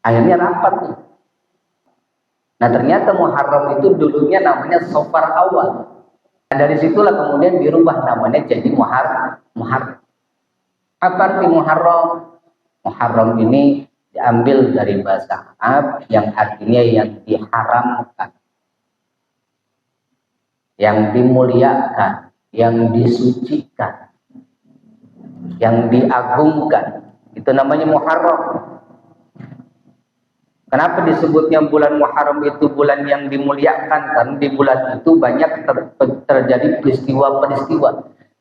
Akhirnya rapat nih. Nah ternyata Muharram itu dulunya namanya Safar awal. Nah, dari situlah kemudian dirubah namanya jadi Muharram. Apa arti Muharram? Muharram ini diambil dari bahasa Arab yang artinya yang diharamkan, yang dimuliakan, yang disucikan, yang diagungkan. Itu namanya Muharram. Kenapa disebutnya bulan Muharram itu bulan yang dimuliakan? Karena di bulan itu banyak terjadi peristiwa-peristiwa.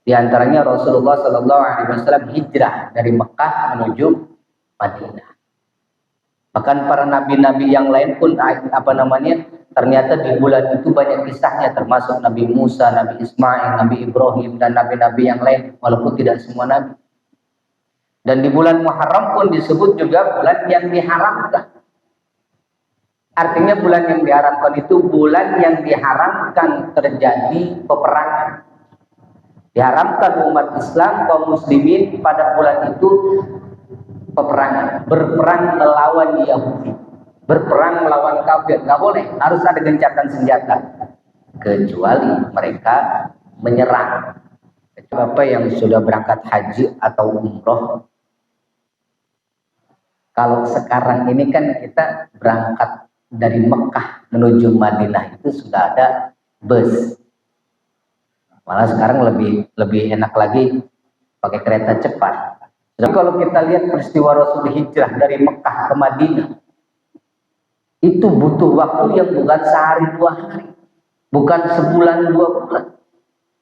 Di antaranya Rasulullah SAW hijrah dari Mekah menuju Madinah. Bahkan para nabi-nabi yang lain pun ternyata di bulan itu banyak kisahnya, termasuk Nabi Musa, Nabi Ismail, Nabi Ibrahim, dan nabi-nabi yang lain, walaupun tidak semua nabi. Dan di bulan Muharram pun disebut juga bulan yang diharamkan. Artinya bulan yang diharamkan itu bulan yang diharamkan terjadi peperangan. Diharamkan umat Islam, kaum muslimin pada bulan itu peperangan, berperang melawan Yahudi, berperang melawan kafir. Nggak boleh, harus ada gencatan senjata, kecuali mereka menyerang. Bapak yang sudah berangkat haji atau umroh, kalau sekarang ini kan kita berangkat dari Mekah menuju Madinah itu sudah ada bus. Malah sekarang lebih enak lagi pakai kereta cepat. Jadi kalau kita lihat peristiwa Rasul hijrah dari Mekah ke Madinah, itu butuh waktu yang bukan sehari 2 hari, bukan sebulan 2 bulan.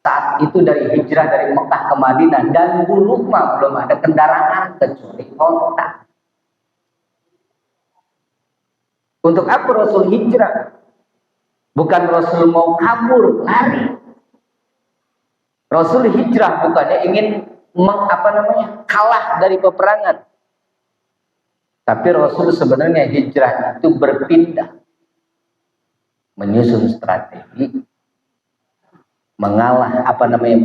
Saat itu dari hijrah dari Mekah ke Madinah, dan dulu mah belum ada kendaraan kecuali onta. Untuk apa Rasul hijrah? Bukan Rasul mau kabur, lari. Rasul hijrah bukannya ingin kalah dari peperangan. Tapi Rasul sebenarnya hijrah itu berpindah, menyusun strategi, mengalah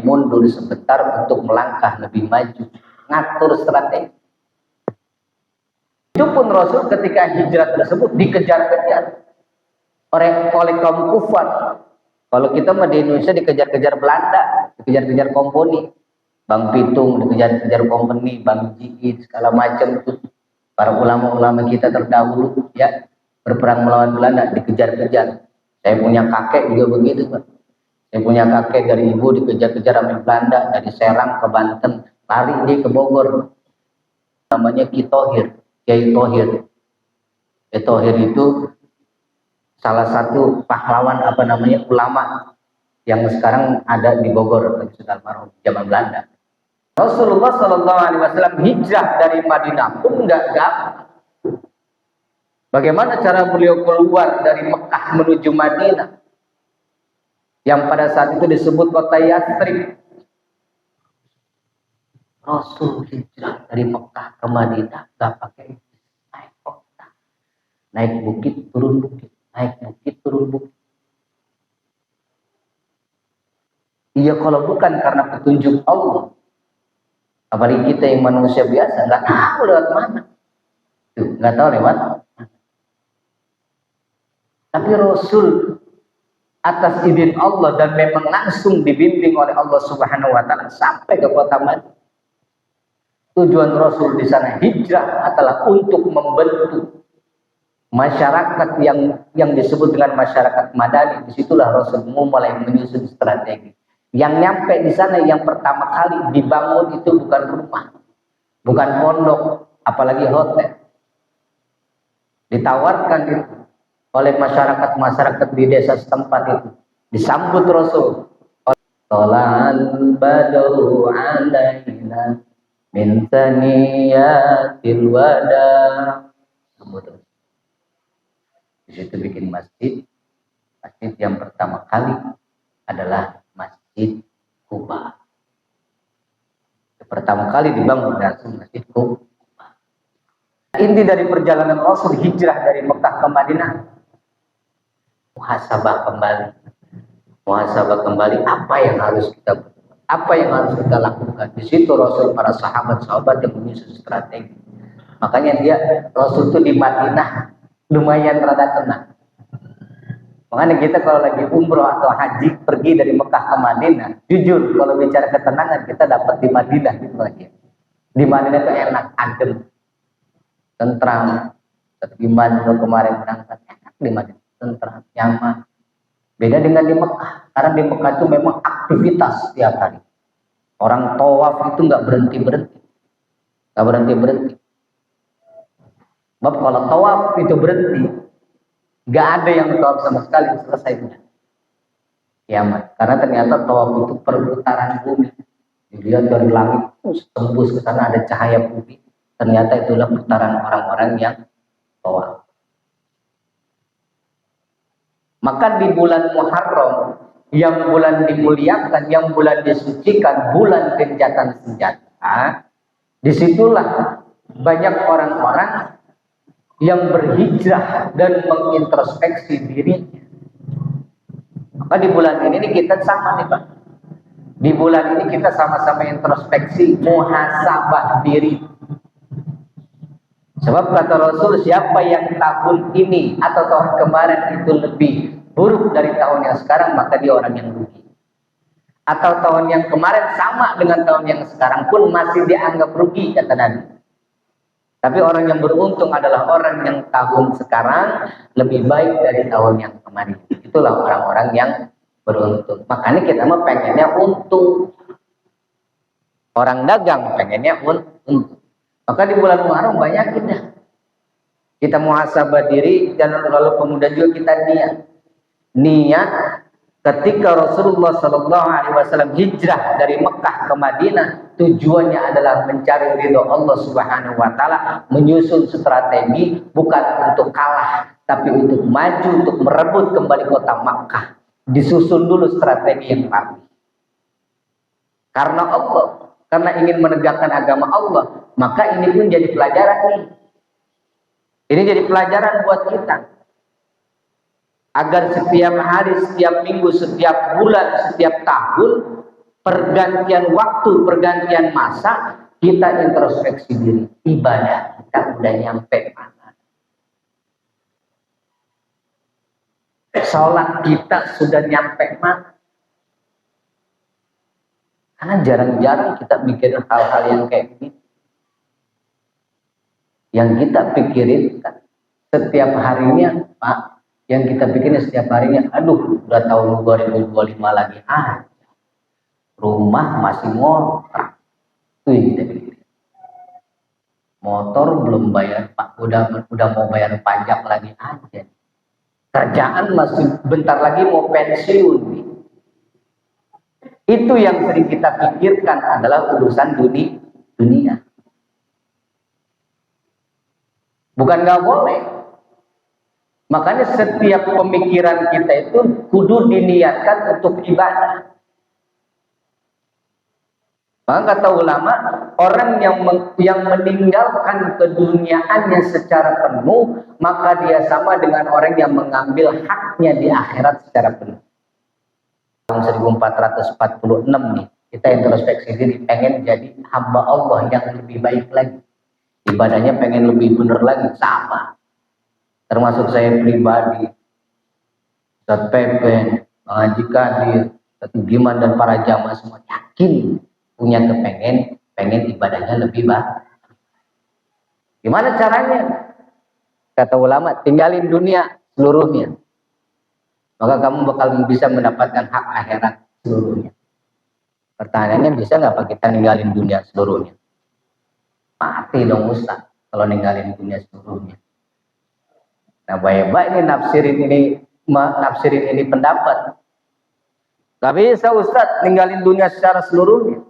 mundur sebentar untuk melangkah lebih maju, ngatur strategi. Itu pun Rasul ketika hijrah tersebut dikejar-kejar oleh kaum kufar. Kalau kita mah di Indonesia dikejar-kejar Belanda, dikejar-kejar komponi, Bang Pitung dikejar-kejar komponi, Bang Jiit, segala macam itu. Para ulama-ulama kita terdahulu ya berperang melawan Belanda, dikejar-kejar. Saya punya kakek juga begitu, Pak. Saya punya kakek dari ibu dikejar-kejar sama Belanda, dari Serang ke Banten, lari dia ke Bogor. Namanya Ki Thohir. Kiai Thohir. Kiai Thohir itu salah satu pahlawan ulama yang sekarang ada di Bogor, sudah almarhum zaman Belanda. Rasulullah SAW hijrah dari Madinah pun nggak gampang. Bagaimana cara beliau keluar dari Mekah menuju Madinah, yang pada saat itu disebut kota Yathrib? Rasul hijrah dari Mekah ke Madinah gak pakai naik kota, naik bukit turun bukit, naik bukit turun bukit. Iya, kalau bukan karena petunjuk Allah, apalagi kita yang manusia biasa nggak tahu lewat mana, nggak tahu lewat mana. Tapi Rasul atas izin Allah dan memang langsung dibimbing oleh Allah Subhanahu Wa Taala sampai ke kota Madinah. Tujuan Rasul di sana hijrah adalah untuk membentuk masyarakat yang disebut dengan masyarakat Madani. Disitulah Rasul mulai menyusun strategi. Yang nyampe di sana yang pertama kali dibangun itu bukan rumah, bukan pondok, apalagi hotel. Ditawarkan oleh masyarakat di desa setempat itu, disambut Rasul. Tola'al badru alaina min taniyatil wada. Di situ bikin masjid. Masjid yang pertama kali adalah Masjid Quba. Pertama kali dibangun Masjid Quba. Inti dari perjalanan Rasul hijrah dari Mekah ke Madinah, muhasabah kembali apa yang harus kita lakukan. Di situ Rasul, para sahabat yang menyusun strategi. Makanya Rasul itu di Madinah lumayan rada tenang. Makanya kita kalau lagi umroh atau haji pergi dari Mekah ke Madinah, jujur kalau bicara ketenangan kita dapat di Madinah gitu lagi. Di Madinah itu enak, adem, tentram. Gimana kalau kemarin berangkat enak di Madinah, tentram, nyaman. Beda dengan di Mekah, karena di Mekah itu memang aktivitas setiap hari. Orang tawaf itu nggak berhenti, nggak berhenti. Sebab kalau tawaf itu berhenti, nggak ada yang tawaf sama sekali, selesai kiamat. Karena ternyata tawaf itu perputaran bumi. Dilihat dari langit, tembus ke sana ada cahaya putih. Ternyata itulah putaran orang-orang yang tawaf. Maka di bulan Muharram, yang bulan dimuliakan, yang bulan disucikan, bulan gencatan senjata, disitulah banyak orang-orang yang berhijrah dan mengintrospeksi dirinya. Maka di bulan ini kita sama nih Pak. Di bulan ini kita sama-sama introspeksi, muhasabah diri. Sebab kata Rasul, siapa yang tahun ini atau tahun kemarin itu lebih buruk dari tahun yang sekarang, maka dia orang yang rugi. Atau tahun yang kemarin sama dengan tahun yang sekarang pun masih dianggap rugi, kata Nabi. Tapi orang yang beruntung adalah orang yang tahun sekarang lebih baik dari tahun yang kemarin. Itulah orang-orang yang beruntung. Makanya kita mah pengennya untung. Orang dagang pengennya untung. Maka di bulan Muharram banyak kita muhasabah diri, dan lalu kemudian juga kita niat ketika Rasulullah SAW hijrah dari Mekah ke Madinah, tujuannya adalah mencari ridho Allah Subhanahu Wa Taala, menyusun strategi bukan untuk kalah, tapi untuk maju, untuk merebut kembali kota Makkah. Disusun dulu strategi yang rapi. Karena Allah, karena ingin menegakkan agama Allah, maka ini pun jadi pelajaran nih. Ini jadi pelajaran buat kita. Agar setiap hari, setiap minggu, setiap bulan, setiap tahun, pergantian waktu, pergantian masa, kita introspeksi diri. Ibadah kita udah nyampe mana? Sholat kita sudah nyampe mana? Karena jarang-jarang kita mikirin hal-hal yang kayak gini. Yang kita pikirin kan setiap harinya, Pak, yang kita pikirin setiap harinya, aduh, udah tahun 2025 lagi rumah masih ngontrak. Itu yang kita pikirin. Motor belum bayar, Pak, udah mau bayar pajak lagi aja. Kerjaan masih bentar lagi mau pensiun nih. Itu yang sering kita pikirkan adalah urusan dunia. Bukan nggak boleh. Makanya setiap pemikiran kita itu kudu diniatkan untuk ibadah. Maka kata ulama, orang yang meninggalkan keduniaannya secara penuh, maka dia sama dengan orang yang mengambil haknya di akhirat secara penuh. Tahun 1446 nih, kita introspeksi diri, pengen jadi hamba Allah yang lebih baik lagi. Ibadahnya pengen lebih benar lagi, sama. Termasuk saya pribadi, Ustaz Pepen, Mengaji Kadir, Ustaz Giman dan para jamaah semua yakin punya pengen ibadahnya lebih baik. Gimana caranya? Kata ulama, tinggalin dunia seluruhnya. Maka kamu bakal bisa mendapatkan hak akhirat seluruhnya. Pertanyaannya, bisa nggak Pak kita ninggalin dunia seluruhnya? Mati dong Ustaz kalau ninggalin dunia seluruhnya. Nah, baik-baik ini nafsirin ini pendapat. Gak bisa Ustaz ninggalin dunia secara seluruhnya.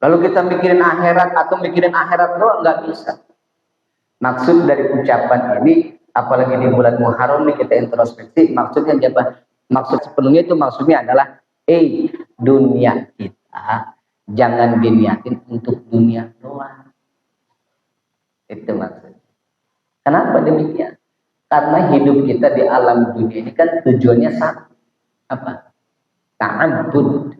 Lalu kita mikirin akhirat atau mikirin akhirat doang, nggak bisa. Maksud dari ucapan ini, apalagi di bulan Muharram ini kita introspeksi, maksudnya apa? Maksud sepenuhnya itu maksudnya adalah dunia kita jangan diniatin untuk dunia doang. Itu maksudnya. Kenapa demikian? Karena hidup kita di alam dunia ini kan tujuannya satu. Apa? Ta'abbud.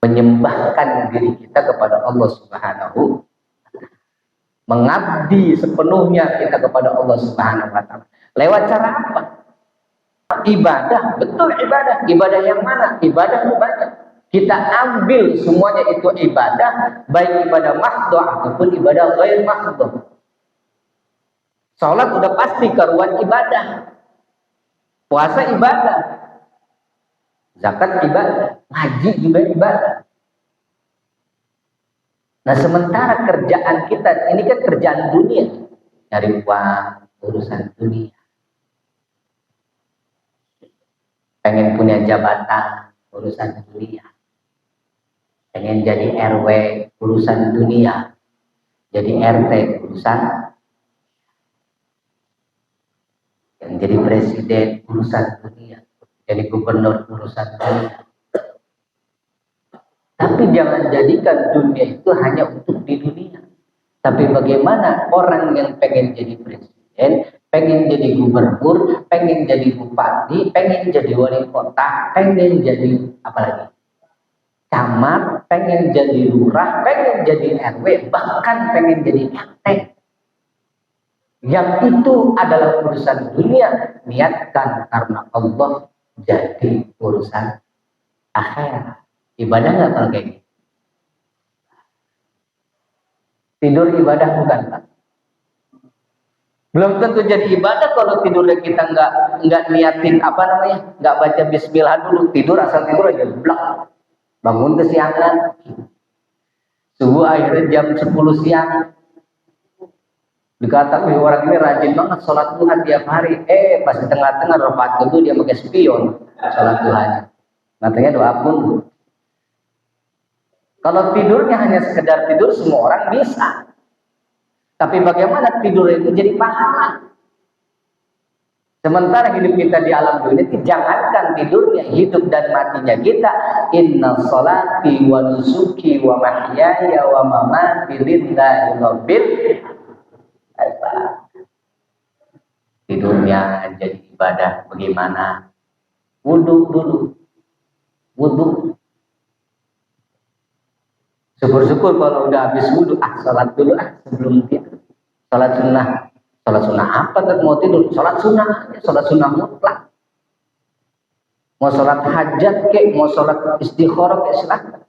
Menyembahkan diri kita kepada Allah Subhanahu. mengabdi sepenuhnya kita kepada Allah Subhanahu wa taala. Lewat cara apa? Ibadah, betul ibadah. Ibadah yang mana? Ibadah banyak. Kita ambil semuanya itu ibadah, baik ibadah mahdhah ataupun ibadah ghair mahdhah. Salat udah pasti karuan ibadah. Puasa ibadah. Zakat ibadah, ngaji juga ibadah. Nah, sementara kerjaan kita ini kan kerjaan dunia, cari uang, urusan dunia. Pengen punya jabatan, urusan dunia. Pengen jadi RW, urusan dunia. Jadi RT, urusan. Yang jadi presiden, urusan dunia. Jadi gubernur, urusan dunia. Tapi jangan jadikan dunia itu hanya untuk di dunia. Tapi bagaimana orang yang pengen jadi presiden, pengen jadi gubernur, pengen jadi bupati, pengen jadi wali kota, pengen jadi apa lagi? Camat, pengen jadi lurah, pengen jadi RW, bahkan pengen jadi RT. Yang itu adalah urusan dunia, niatkan karena Allah, jadi urusan akhirat. Ibadah nggak kalau kayak gitu? Tidur ibadah bukan, Pak? Belum tentu jadi ibadah kalau tidurnya kita nggak niatin apa namanya, nggak baca Bismillah dulu, tidur asal tidur aja blak. Bangun kesiangan, subuh akhirnya jam 10 siang. Dikatakan orang ini rajin banget sholat duha tiap hari. Pas di tengah-tengah rakaat kedua dia pakai spion sholat duhanya. Katanya doa pun. Kalau tidurnya hanya sekedar tidur, semua orang bisa. Tapi bagaimana tidur itu jadi pahala? Sementara hidup kita di alam dunia, jangankan tidurnya, hidup dan matinya kita. Inna sholati wa nusuki wa mahyaya wa mamati lillahi rabbil alamin. Tidurnya jadi ibadah bagaimana? Wudhu dulu. Wudhu. Syukur-syukur kalau udah habis wudhu, sholat dulu sebelum tidur. Sholat sunnah. Sholat sunnah apa kan mau tidur? Sholat sunnah mutlak. Mau sholat hajat kek, mau sholat istikharah kek silakan.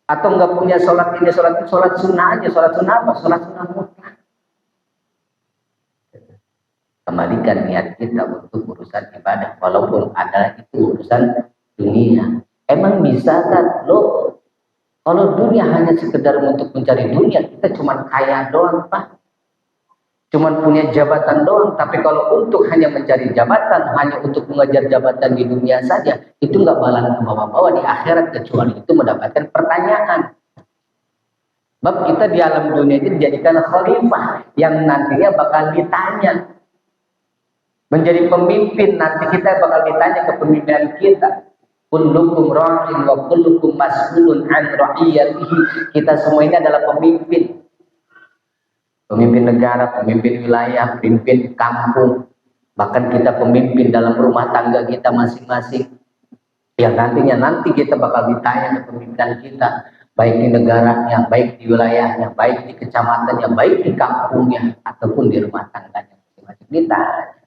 Atau nggak punya sholat ini, sholat sunnah aja. Sholat sunnah apa? Sholat sunnah mutlak. Kembalikan niat kita untuk urusan ibadah, walaupun ada itu urusan dunia. Emang bisa kan? Loh, kalau dunia hanya sekedar untuk mencari dunia, kita cuma kaya doang, Pak. Cuman punya jabatan doang, tapi kalau untuk hanya mencari jabatan, hanya untuk mengejar jabatan di dunia saja, itu nggak bakalan ke bawah-bawah di akhirat, kecuali itu mendapatkan pertanyaan. Sebab kita di alam dunia itu dijadikan khalifah yang nantinya bakal ditanya. Menjadi pemimpin, nanti kita bakal ditanya kepemimpinan kita. Kullukum ra'in wa kullukum mas'ulun an ra'iyatihi. Kita semua ini adalah pemimpin. Pemimpin negara, pemimpin wilayah, pemimpin kampung, bahkan kita pemimpin dalam rumah tangga kita masing-masing. Yang nanti kita bakal ditanya kepemimpinan kita, baik di negaranya, baik di wilayahnya, baik di kecamatannya, baik di kampungnya, ataupun di rumah tangganya masing-masing ditanya.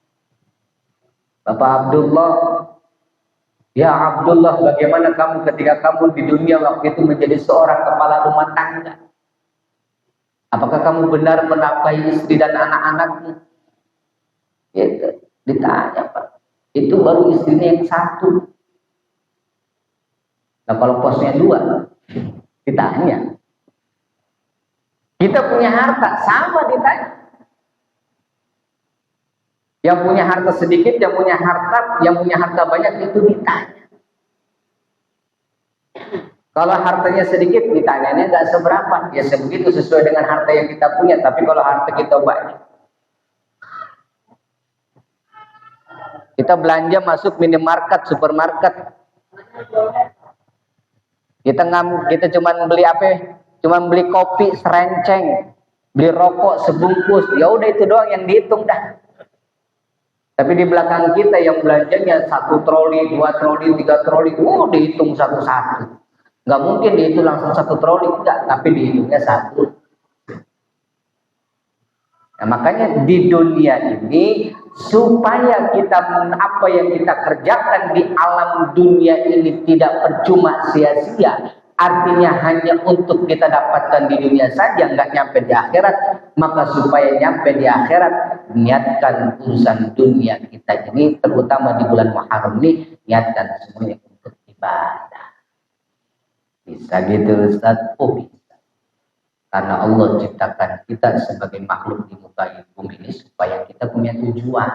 Bapak Abdullah, ya Abdullah, bagaimana kamu ketika kamu di dunia waktu itu menjadi seorang kepala rumah tangga? Apakah kamu benar menafkahi istri dan anak-anakmu? Itu ditanya, Pak. Itu baru istrinya yang satu. Nah, kalau posnya 2, ditanya. Kita punya harta, sama ditanya. Yang punya harta sedikit, yang punya harta banyak itu ditanya. Kalau hartanya sedikit, ditanyanya nggak seberapa. Ya sebegitu sesuai dengan harta yang kita punya. Tapi kalau harta kita banyak, kita belanja masuk minimarket, supermarket, kita cuma beli apa? Cuma beli kopi serenceng, beli rokok sebungkus. Ya udah itu doang yang dihitung dah. Tapi di belakang kita yang belanjanya 1 troli, 2 troli, 3 troli, dihitung satu-satu. Nggak mungkin dihitung langsung 1 troli, enggak, tapi dihitungnya 1. Nah, makanya di dunia ini supaya kita apa yang kita kerjakan di alam dunia ini tidak percuma sia-sia, artinya hanya untuk kita dapatkan di dunia saja, nggak nyampe di akhirat, maka supaya nyampe di akhirat niatkan urusan dunia kita ini, terutama di bulan Muharram ini, niatkan semuanya untuk ibadah. Bisa gitu Ustaz? Oh bisa. Karena Allah ciptakan kita sebagai makhluk di muka bumi ini supaya kita punya tujuan.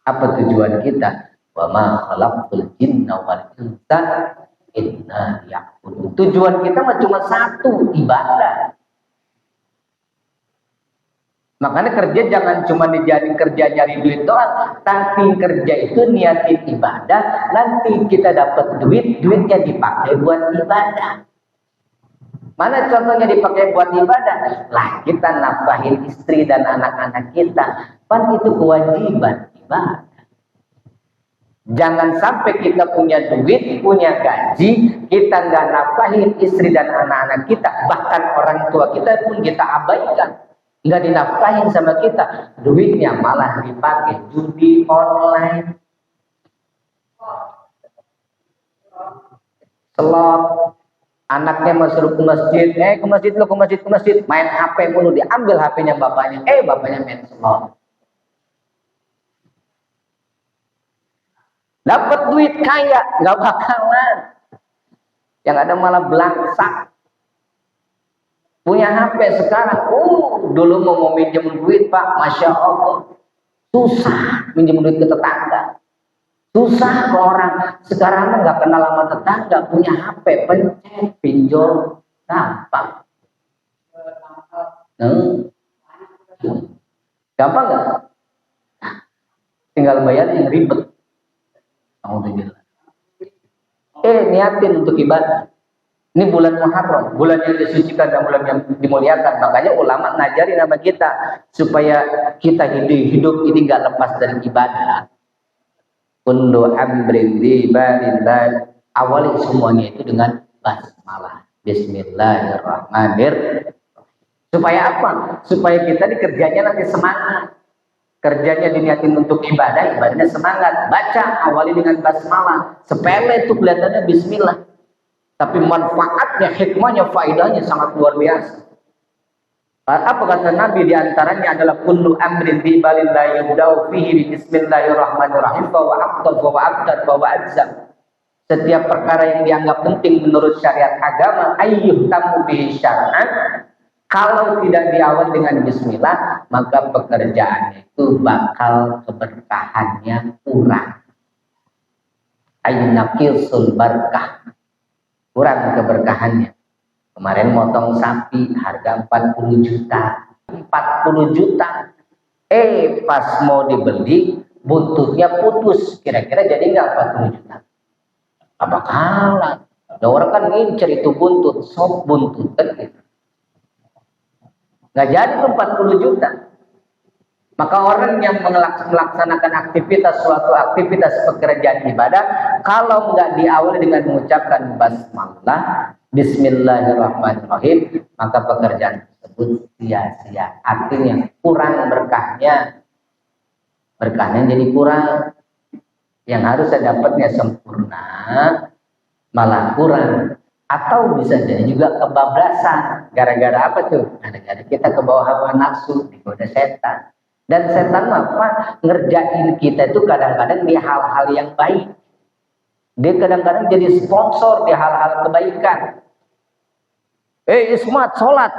Apa tujuan kita? Wa ma khalaqtul jinna wal insa illa liya'budun. Tujuan kita mah cuma satu, ibadah. Makanya kerja jangan cuma dijadiin kerja nyari duit doang, tapi kerja itu niatin ibadah, nanti kita dapat duit, duitnya dipakai buat ibadah. Mana contohnya dipakai buat ibadah? Lah kita nafkahin istri dan anak-anak kita. Kan itu kewajiban ibadah. Jangan sampai kita punya duit, punya gaji, kita nggak nafkahin istri dan anak-anak kita. Bahkan orang tua kita pun kita abaikan. Nggak dinafkahin sama kita. Duitnya malah dipakai judi online. Slot. Anaknya masuk ke masjid, ke masjid, main HP mulu, diambil HP-nya bapaknya, bapaknya main slot. Dapat duit kaya, nggak bakalan. Yang ada malah belangsak. Punya HP sekarang, dulu mau minjem duit Pak, Masya Allah, susah minjem duit ke tetangga. Susah ke orang, sekarang nggak kenal sama tetangga, punya HP, pencet, pinjol, gampang. Gampang nggak? Tinggal bayar yang ribet. Niatin untuk ibadah. Ini bulan Muharram, bulan yang disucikan dan bulan yang dimuliakan. Makanya ulama ngajarin nama kita supaya kita hidup ini nggak lepas dari ibadah. Kullu amrin dibalillah, awali semuanya itu dengan basmalah, bismillahirrahmanirrahim. Supaya apa? Supaya kita dikerjanya nanti semangat. Kerjanya diniatin untuk ibadah, ibadahnya semangat. Baca, awali dengan basmalah. Sepele itu kelihatannya bismillah, tapi manfaatnya, hikmahnya, faedahnya sangat luar biasa. Apa kata Nabi, diantaranya adalah kullu amrin bi balillah yubda'u fihi bismillahirrahmanirrahim fa wa aqtal fa wa abdad fa wa ajzam. Setiap perkara yang dianggap penting menurut syariat agama ayyuh tamu bihi syar'an, kalau tidak diawali dengan bismillah, maka pekerjaannya itu bakal keberkahannya kurang. Ayyunaqil barkah, kurang keberkahannya. Kemarin motong sapi harga 40 juta. 40 juta. Pas mau dibeli buntutnya putus. Kira-kira jadi nggak 40 juta? Apa kalah? Ada orang kan ngincer itu buntut, sop buntut kan gitu. Nggak jadi tuh 40 juta. Maka orang yang melaksanakan aktivitas, suatu aktivitas pekerjaan ibadah, kalau nggak diawali dengan mengucapkan basmalah, bismillahirrahmanirrahim, maka pekerjaan tersebut sia-sia. Artinya kurang berkahnya. Berkahnya jadi kurang. Yang harus saya dapatnya sempurna, malah kurang. Atau bisa jadi juga kebablasan. Gara-gara apa tuh? Gara-gara kita ke bawah hawa nafsu, digoda setan. Dan setan apa? Ngerjain kita itu kadang-kadang di hal-hal yang baik. Dia kadang-kadang jadi sponsor di hal-hal kebaikan. Ismat, sholat.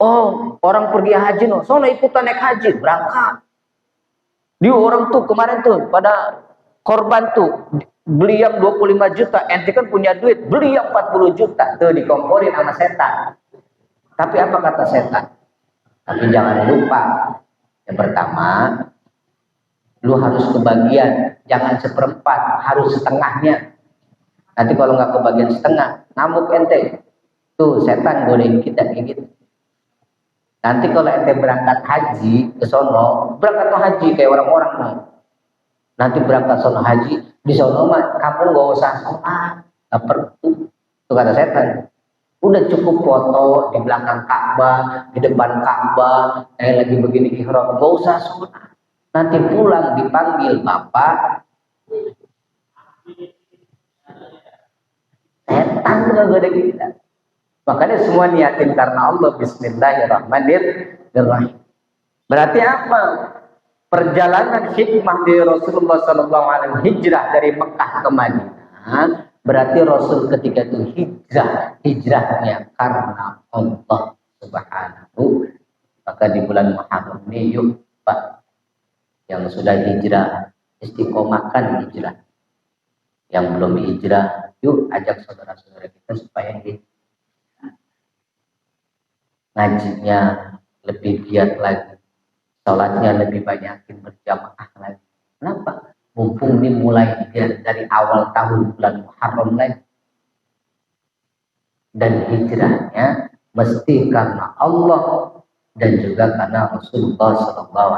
Oh, orang pergi haji, sono ikutan naik haji, berangkat. Dia orang tuh kemarin tuh pada korban tuh beli yang 25 juta, ente kan punya duit, beli yang 40 juta, tuh dikomporin sama setan. Tapi apa kata setan? Tapi jangan lupa, yang pertama, lu harus kebagian, jangan seperempat, harus setengahnya. Nanti kalau nggak kebagian setengah, ngamuk ente. Tuh setan godain kita kayak gitu. Nanti kalau ente berangkat haji ke sono, berangkat haji kayak orang-orang nih. Nanti berangkat sono haji, di sono mah kamu nggak usah sholat, nggak perlu. Itu kata setan. Udah cukup foto di belakang Ka'bah, di depan Ka'bah, lagi begini ihram, gak usah sunat. Nanti pulang dipanggil bapak, setan gak ada kita. Makanya semua niatin karena Allah. Bismillahirrahmanirrahim. Berarti apa? Perjalanan hikmah di Rasulullah SAW hijrah dari Mekah ke Madinah, berarti Rasul ketika itu hijrahnya karena Allah Subhanahu. Maka di bulan Muharram ini yuk Pak, yang sudah hijrah istiqomahkan hijrah, yang belum hijrah yuk ajak saudara-saudara kita supaya ngajinya lebih giat lagi, sholatnya lebih banyakin berjamaah lagi. Kenapa? Mumpung ini mulai dari awal tahun bulan Muharram lagi. Dan hijrahnya mesti karena Allah dan juga karena Rasulullah SAW.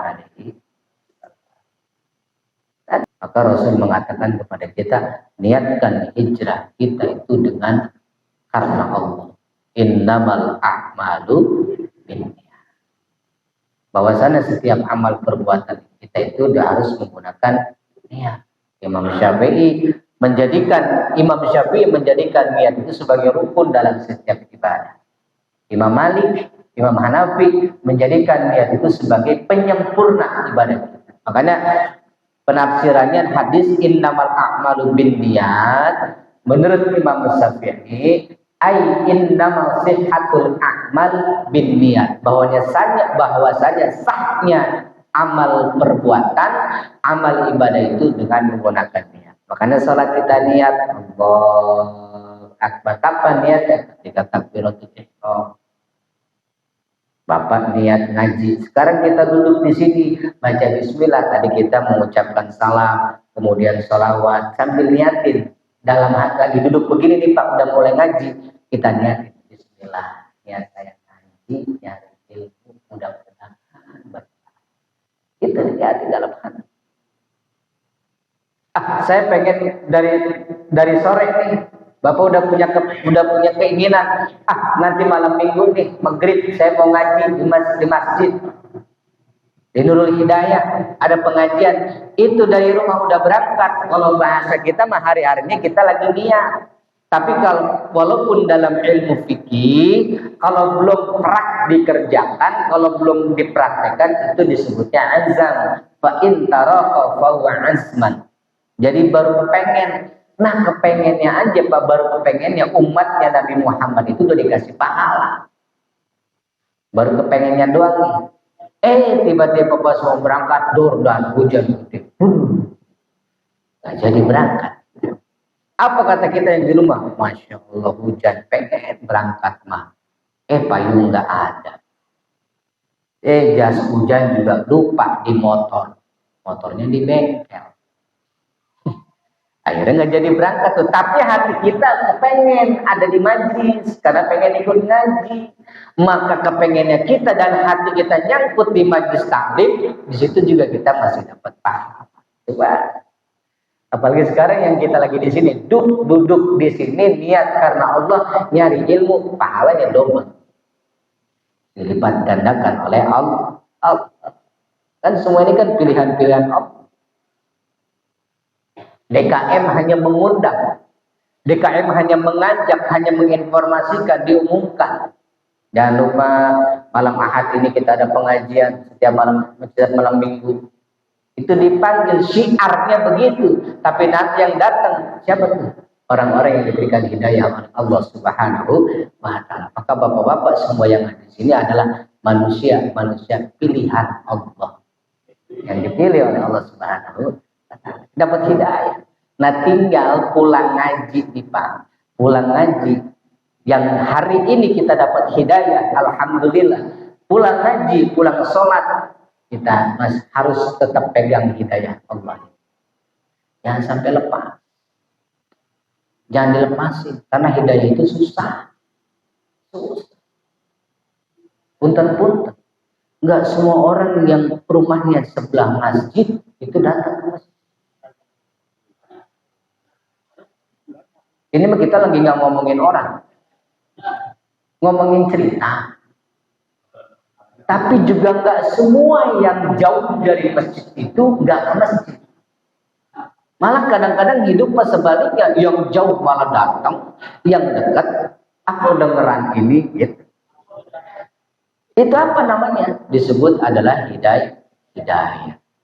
Maka Rasul mengatakan kepada kita, niatkan hijrah kita itu dengan karena Allah. Innamal a'malu binniyat. Bahwasanya setiap amal perbuatan kita itu harus menggunakan niat. Imam Syafi'i menjadikan niat itu sebagai rukun dalam setiap ibadah. Imam Malik, Imam Hanafi menjadikan niat itu sebagai penyempurna ibadah. Makanya penafsirannya hadis innamal a'malu binniyat menurut Imam Syafi'i innamal sihhatul a'mal binniyat, bahwasanya sahnya amal perbuatan, amal ibadah itu dengan menggunakan niat. Makanya salat kita niat Allah Akbar. Kapan niatnya? Ketika takbiratul ihram. Bapak niat ngaji. Sekarang kita duduk di sini baca bismillah. Tadi kita mengucapkan salam, kemudian sholawat sambil niatin. Dalam hati lagi duduk begini nih Pak, udah mulai ngaji. Kita niatin bismillah. Niat saya ngaji, nyari ilmu, mudah-mudahan berkah. Itu niatin dalam hati. Saya pengen dari sore nih, Bapak udah punya keinginan. Nanti malam minggu nih maghrib saya mau ngaji di masjid di Nurul Hidayah ada pengajian. Itu dari rumah udah berangkat. Kalau bahasa kita mah hari-hari ini kita lagi niat. Tapi kalau walaupun dalam ilmu fikih, kalau belum dikerjakan, kalau belum dipraktekkan, itu disebutnya azam. Fa in taraqa fa azman. Jadi baru kepengen. Nah kepengennya aja Pak, baru kepengennya umatnya Nabi Muhammad itu udah dikasih pahala. Baru kepengennya doang nih. Tiba-tiba pas mau berangkat dan hujan putih. Nggak jadi berangkat. Apa kata kita yang di rumah? Masya Allah hujan, pengen berangkat mah. Payung nggak ada. Jas hujan juga lupa di motor. Motornya di bengkel. Akhirnya nggak jadi berangkat tuh. Tapi hati kita kepengen ada di majlis karena pengen ikut ngaji. Maka kepengennya kita dan hati kita nyangkut di majlis taklim, di situ juga kita masih dapat pahala. Coba. Apalagi sekarang yang kita lagi di sini, duduk di sini niat karena Allah, nyari ilmu, pahalanya double. Dilipat gandakan oleh Allah. Kan semua ini kan pilihan-pilihan Allah. DKM hanya mengundang, DKM hanya mengajak, hanya menginformasikan, diumumkan. Jangan lupa malam Ahad ini kita ada pengajian setiap malam minggu. Itu dipanggil, syiarnya begitu. Tapi nanti yang datang siapa tuh? Orang-orang yang diberikan hidayah oleh Allah Subhanahu wa Ta'ala. Maka bapak-bapak semua yang ada di sini adalah manusia pilihan Allah yang dipilih oleh Allah Subhanahu wa Ta'ala. Dapat hidayah. Nah tinggal pulang ngaji nih Pak. Pulang ngaji yang hari ini kita dapat hidayah, alhamdulillah. Pulang ngaji, pulang sholat, kita harus tetap pegang hidayah Allah. Jangan sampai lepas. Jangan dilepasin karena hidayah itu susah. Punten-punten. Enggak semua orang yang rumahnya sebelah masjid itu datang ke masjid. Ini kita lagi nggak ngomongin orang. ngomongin cerita. Tapi juga nggak semua yang jauh dari masjid itu nggak ke masjid. Malah kadang-kadang hidup mas sebaliknya, yang jauh malah datang, yang dekat aku dengeran ini gitu. Itu apa namanya? Disebut adalah hidayah.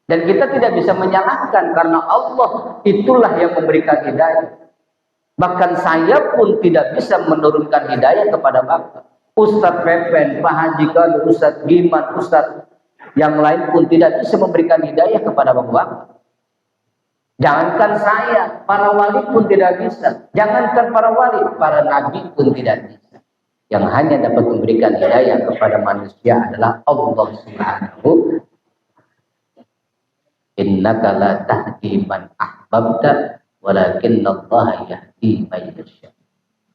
Dan kita tidak bisa menyalahkan karena Allah itulah yang memberikan hidayah. Bahkan saya pun tidak bisa menurunkan hidayah kepada Bapak. Ustadz Pepen, Pak Haji Kanu, Ustadz Giman, Ustadz yang lain pun tidak bisa memberikan hidayah kepada Bapak. Jangankan saya, para wali pun tidak bisa. Jangankan para wali, para nabi pun tidak bisa. Yang hanya dapat memberikan hidayah kepada manusia adalah Allah Subhanahu. Innaka la tahdi man ahbabta walakinnallaha yahdi man yasha.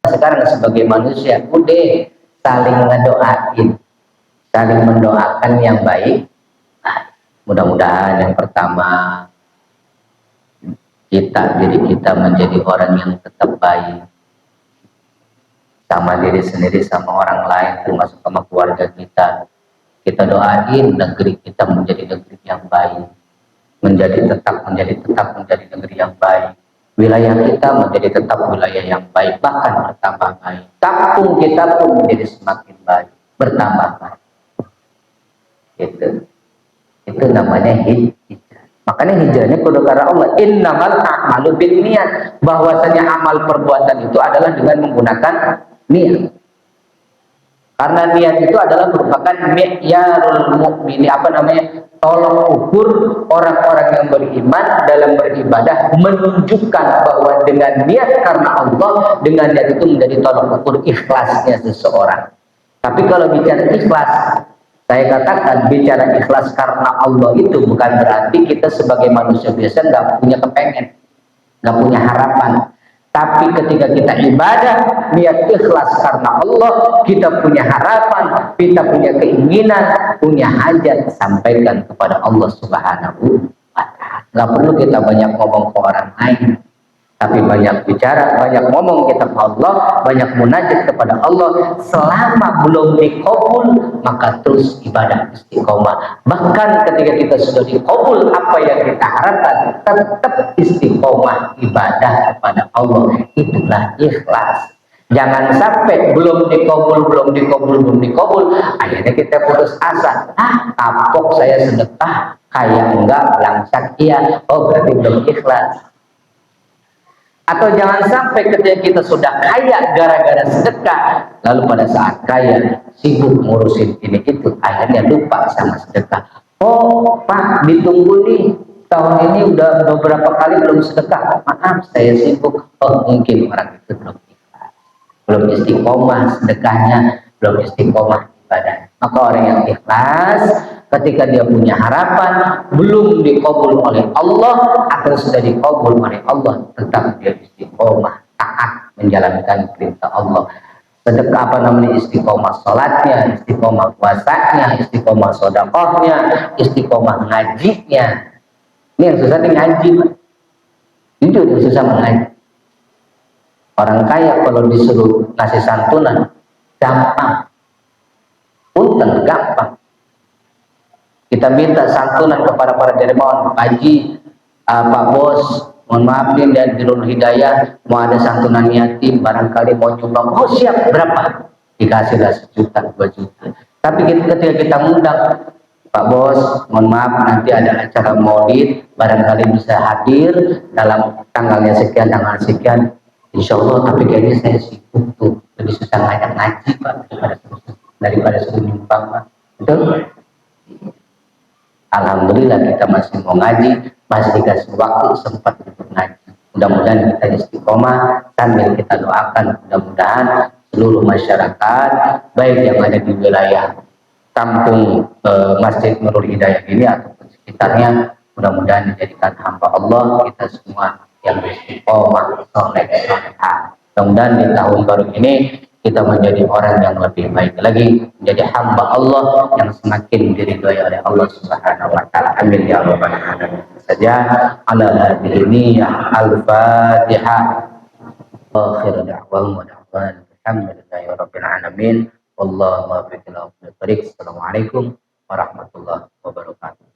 Sekarang sebagai manusia udah saling ngedoain, saling mendoakan yang baik. Mudah-mudahan yang pertama diri kita menjadi orang yang tetap baik sama diri sendiri, sama orang lain, termasuk sama keluarga kita. Kita doain negeri kita menjadi negeri yang baik, menjadi menjadi negeri yang baik. Wilayah kita menjadi tetap wilayah yang baik, bahkan bertambah baik. Kampung kita pun menjadi semakin baik, bertambah baik. Itu namanya hijrah. Makanya hijrahnya kudu karena Allah. Innamal a'malu binniyat. Bahwasanya amal perbuatan itu adalah dengan menggunakan niat. Karena niat itu adalah merupakan mi'yarul mu'mini, tolong ukur orang-orang yang beriman dalam beribadah, menunjukkan bahwa dengan niat karena Allah, dengan niat itu menjadi tolong ukur ikhlasnya seseorang. Tapi kalau bicara ikhlas, saya katakan bicara ikhlas karena Allah itu bukan berarti kita sebagai manusia biasa nggak punya kepengen, nggak punya harapan. Tapi ketika kita ibadah, niat ikhlas karena Allah, kita punya harapan, kita punya keinginan, punya hajat, sampaikan kepada Allah Subhanahu wa Ta'ala. Nggak perlu kita banyak ngomong ke orang lain, tapi banyak bicara, banyak ngomong kita ke Allah, banyak munajat kepada Allah. Selama belum dikabul, maka terus ibadah istiqomah. Bahkan ketika kita sudah dikabul, apa yang kita harapkan, tetap istiqomah ibadah kepada Allah. Itulah ikhlas. Jangan sampai belum dikabul, akhirnya kita putus asa. Kapok saya sedekah, kayak enggak, langsak iya. Oh berarti belum ikhlas. Atau jangan sampai ketika kita sudah kaya gara-gara sedekah, lalu pada saat kaya sibuk ngurusin ini itu, akhirnya lupa sama sedekah. Oh Pak, ditunggu nih, tahun ini udah beberapa kali belum sedekah. Maaf, saya sibuk. Oh mungkin orang itu belum ikhlas, belum istiqomah sedekahnya, belum istiqomah ibadah. Maka orang yang ikhlas, ketika dia punya harapan belum dikabul oleh Allah atau sudah dikabul oleh Allah, tetap dia istiqomah taat menjalankan perintah Allah. Sedekah istiqomah salatnya, istiqomah puasanya, istiqomah sedekahnya, istiqomah ngajinya. Ini yang susah nih ngaji, itu yang susah mengaji. Orang kaya kalau disuruh kasih santunan gampang, punten gampang. Kita minta santunan kepada para dermawan, Pak Haji, Pak Bos, mohon maaf nih dan Dirul Hidayah mau ada santunan yatim, barangkali mau nyumbang. Oh siap, berapa? Dikasihlah 1 juta, 2 juta. Tapi ketika kita ngundang, Pak Bos, mohon maaf nanti ada acara maulid, barangkali bisa hadir dalam tanggalnya sekian, tanggal sekian. Insya Allah, tapi kayaknya saya sibuk tuh, lebih susah ngajak ngaji Pak daripada suruh nyumbang Pak. Betul? Alhamdulillah kita masih mau ngaji, masih dikasih waktu sempat untuk ngaji. Mudah-mudahan kita istiqomah sambil kita doakan mudah-mudahan seluruh masyarakat baik yang ada di wilayah kampung Masjid Nurul Hidayah ini ataupun sekitarnya, mudah-mudahan dijadikan hamba Allah kita semua yang istiqomah soleh. Mudah-mudahan di tahun baru ini kita menjadi orang yang lebih baik lagi, menjadi hamba Allah yang semakin diridhoi oleh Allah Subhanahu wa Ta'ala. Amin ya rabbal alamin. Saja ala hadhihi al-Fatihah. Akhir da'wahum wa da'wan. Walhamdulillahirabbil alamin. Wallahu muwaffiq ila aqwamit thoriq. Assalamualaikum warahmatullahi wabarakatuh.